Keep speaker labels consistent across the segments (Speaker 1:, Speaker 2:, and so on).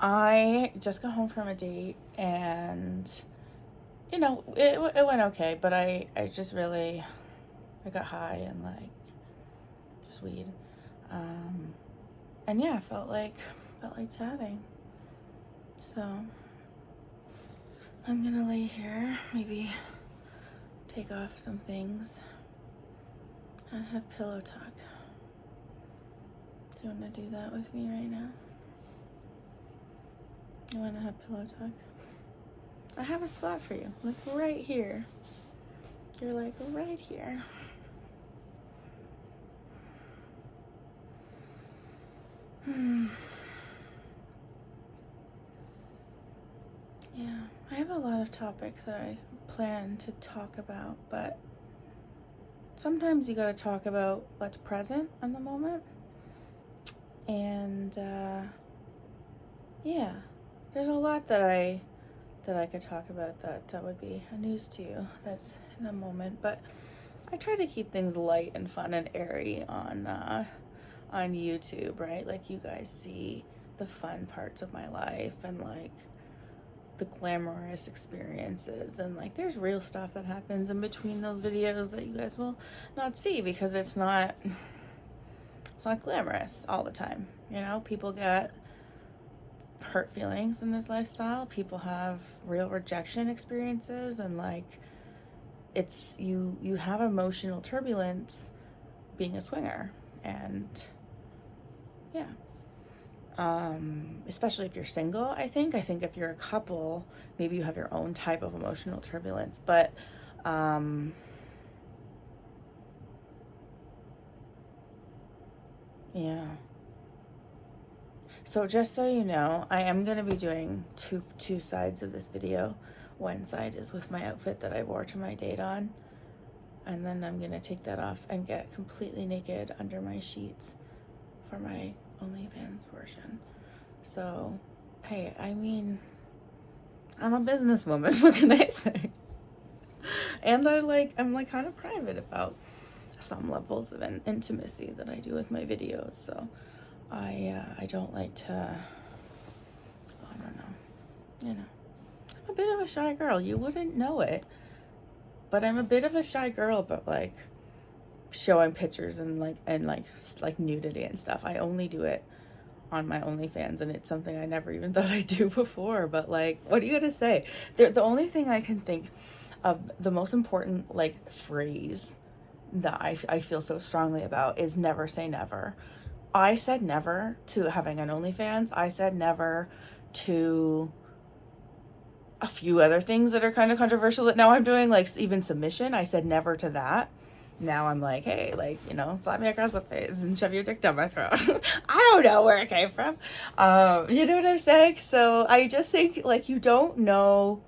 Speaker 1: I just got home from a date and, it went okay, but I just really, I got high and like just weed. Um, and yeah, felt like chatting. So I'm gonna lay here, maybe take off some things and have pillow talk. Do you wanna do that with me right now? You wanna have pillow talk? I have a spot for you, like right here. You're like right here. Yeah, I have a lot of topics that I plan to talk about, but sometimes you gotta talk about what's present in the moment. And yeah, there's a lot that I could talk about that would be a news to you that's in the moment, but I try to keep things light and fun and airy on YouTube, right? Like you guys see the fun parts of my life and like the glamorous experiences, and like there's real stuff that happens in between those videos that you guys will not see because it's not glamorous all the time. People get hurt feelings in this lifestyle. People have real rejection experiences, and like it's you have emotional turbulence being a swinger. And yeah, especially if you're single. I think if you're a couple, maybe you have your own type of emotional turbulence, but yeah. So just so you know, I am going to be doing two sides of this video. One side is with my outfit that I wore to my date on, and then I'm going to take that off and get completely naked under my sheets for my OnlyFans portion. So, hey, I mean, I'm a businesswoman, what can I say? And I'm like kind of private about some levels of intimacy that I do with my videos. So I don't like to, I don't know, I'm a bit of a shy girl. You wouldn't know it, but I'm a bit of a shy girl, but like showing pictures and like nudity and stuff. I only do it on my OnlyFans, and it's something I never even thought I'd do before. But like, what are you gonna say? The only thing I can think of, the most important like phrase that I feel so strongly about is never say never. I said never to having an OnlyFans. I said never to a few other things that are kind of controversial that now I'm doing, like even submission. I said never to that. Now I'm like, hey, like, slap me across the face and shove your dick down my throat. I don't know where it came from. You know what I'm saying? So I just think, like, you don't know.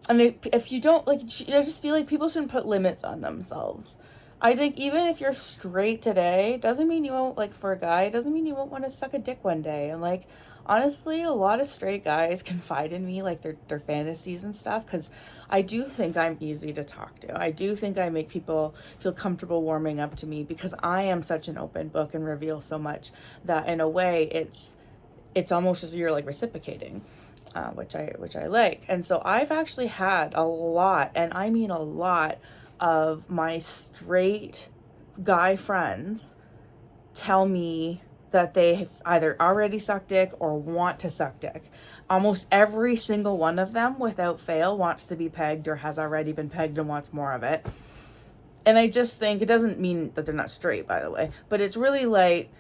Speaker 1: And if you don't, like, I just feel like people shouldn't put limits on themselves. I think even if you're straight today, doesn't mean you won't, like, for a guy, doesn't mean you won't want to suck a dick one day. And, like, honestly, a lot of straight guys confide in me, like, their fantasies and stuff, because I do think I'm easy to talk to. I do think I make people feel comfortable warming up to me because I am such an open book and reveal so much that, in a way, it's almost as you're, like, reciprocating. Which I like. And so I've actually had a lot, and I mean a lot, of my straight guy friends tell me that they have either already sucked dick or want to suck dick. Almost every single one of them, without fail, wants to be pegged or has already been pegged and wants more of it. And I just think, it doesn't mean that they're not straight, by the way, but it's really like,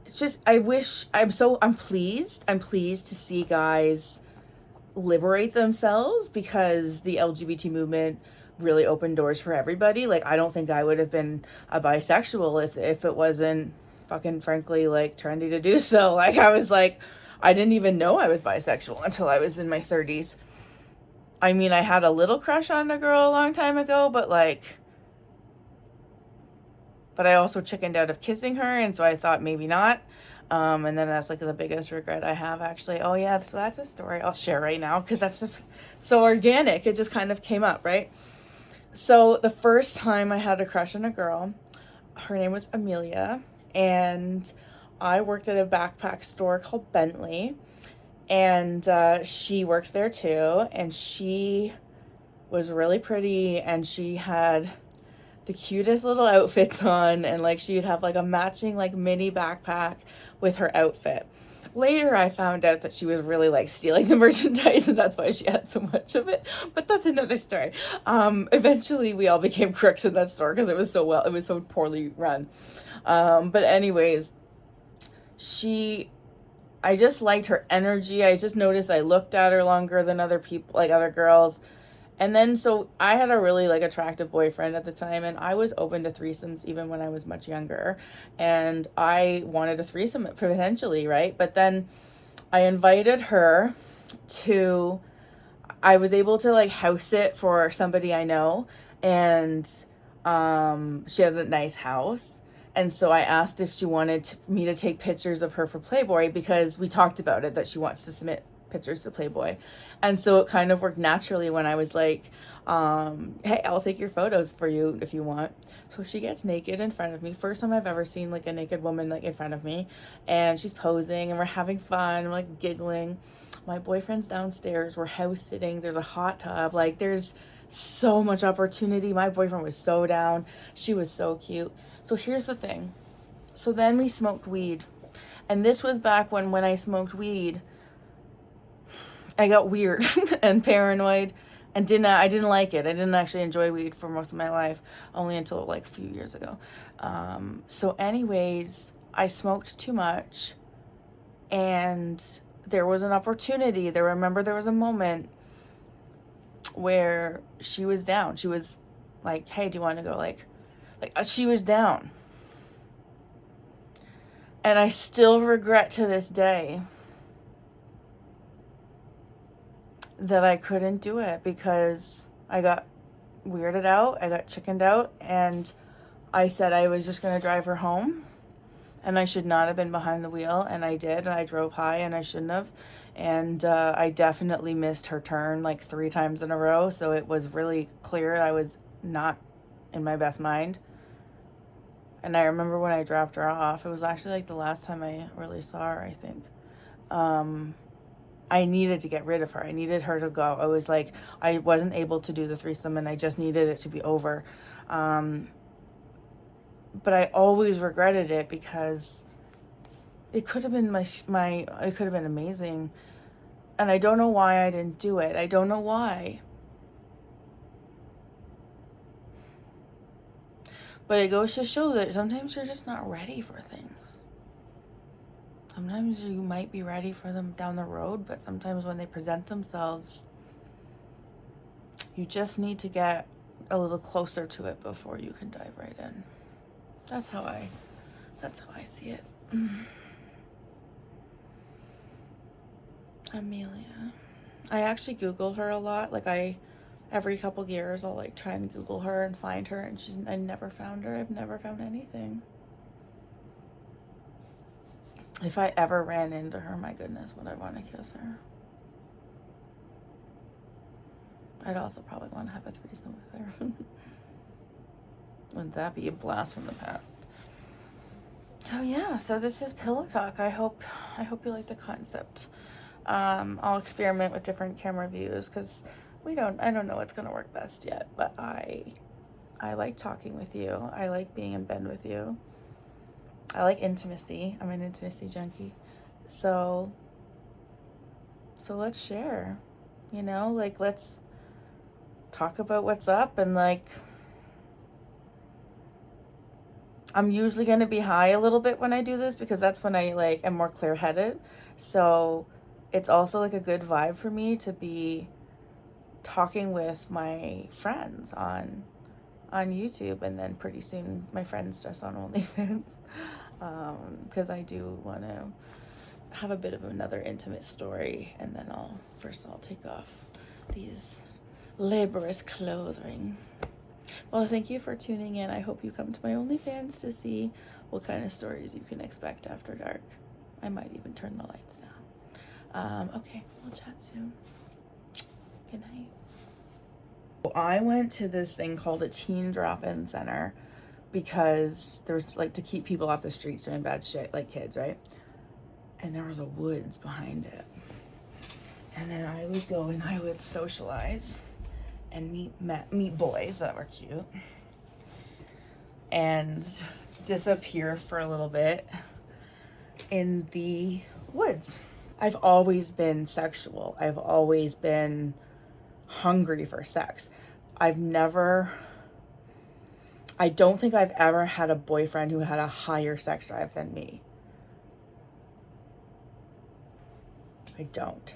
Speaker 1: it's just, I'm pleased to see guys liberate themselves, because the LGBT movement really opened doors for everybody. Like, I don't think I would have been a bisexual if it wasn't fucking frankly like trendy to do so. Like, I was like, I didn't even know I was bisexual until I was in my 30s. I mean, I had a little crush on a girl a long time ago, but I also chickened out of kissing her, and so I thought maybe not. And then that's like the biggest regret I have, actually. Oh yeah, so that's a story I'll share right now, because that's just so organic. It just kind of came up, right? So the first time I had a crush on a girl, her name was Amelia, and I worked at a backpack store called Bentley, And she worked there too, and she was really pretty, and she had the cutest little outfits on, and like she'd have like a matching like mini backpack with her outfit. Later I found out that she was really like stealing the merchandise, and that's why she had so much of it, but that's another story. Eventually we all became crooks in that store because it was so poorly run. But anyways, I just liked her energy. I just noticed I looked at her longer than other people, like other girls. And then, so I had a really like attractive boyfriend at the time, and I was open to threesomes even when I was much younger. And I wanted a threesome potentially, right? But then I invited her to, I was able to like house it for somebody I know. And she had a nice house. And so I asked if she wanted me to take pictures of her for Playboy, because we talked about it, that she wants to submit pictures to Playboy. And so it kind of worked naturally when I was like, hey, I'll take your photos for you if you want. So she gets naked in front of me. First time I've ever seen like a naked woman like in front of me. And she's posing and we're having fun. We're like giggling. My boyfriend's downstairs. We're house sitting. There's a hot tub. Like there's so much opportunity. My boyfriend was so down. She was so cute. So here's the thing. So then we smoked weed. And this was back when I smoked weed, I got weird and paranoid, and I didn't like it. I didn't actually enjoy weed for most of my life, only until like a few years ago. So anyways, I smoked too much, and there was an opportunity. Remember there was a moment where she was down. She was like, hey, do you want to go? Like she was down. And I still regret to this day that I couldn't do it, because I got weirded out. I got chickened out, and I said I was just going to drive her home, and I should not have been behind the wheel, and I did, and I drove high, and I shouldn't have. And I definitely missed her turn like 3 times in a row, so it was really clear I was not in my best mind. And I remember when I dropped her off, it was actually like the last time I really saw her, I think. I needed to get rid of her. I needed her to go. I was like, I wasn't able to do the threesome, and I just needed it to be over. But I always regretted it, because it could have been it could have been amazing. And I don't know why I didn't do it. I don't know why. But it goes to show that sometimes you're just not ready for things. Sometimes you might be ready for them down the road, but sometimes when they present themselves, you just need to get a little closer to it before you can dive right in. That's how I see it. Amelia. I actually Googled her a lot. Like every couple years I'll like try and Google her and find her, and I never found her. I've never found anything. If I ever ran into her, my goodness, would I want to kiss her? I'd also probably want to have a threesome with her. Wouldn't that be a blast from the past? So yeah, so this is Pillow Talk. I hope you like the concept. I'll experiment with different camera views, because I don't know what's gonna work best yet, but I like talking with you. I like being in bed with you. I like intimacy. I'm an intimacy junkie. So let's share, like let's talk about what's up. And like, I'm usually going to be high a little bit when I do this, because that's when I like am more clear-headed. So it's also like a good vibe for me to be talking with my friends on YouTube, and then pretty soon my friends just on OnlyFans. Because I do want to have a bit of another intimate story, and then I'll take off these laborious clothing. Well, thank you for tuning in. I hope you come to my OnlyFans to see what kind of stories you can expect after dark. I might even turn the lights down. Okay, we'll chat soon. Good night. I went to this thing called a teen drop-in center, because there's like to keep people off the streets doing bad shit, like kids, right? And there was a woods behind it. And then I would go and I would socialize and meet boys that were cute and disappear for a little bit in the woods. I've always been sexual. I've always been hungry for sex. I don't think I've ever had a boyfriend who had a higher sex drive than me. I don't.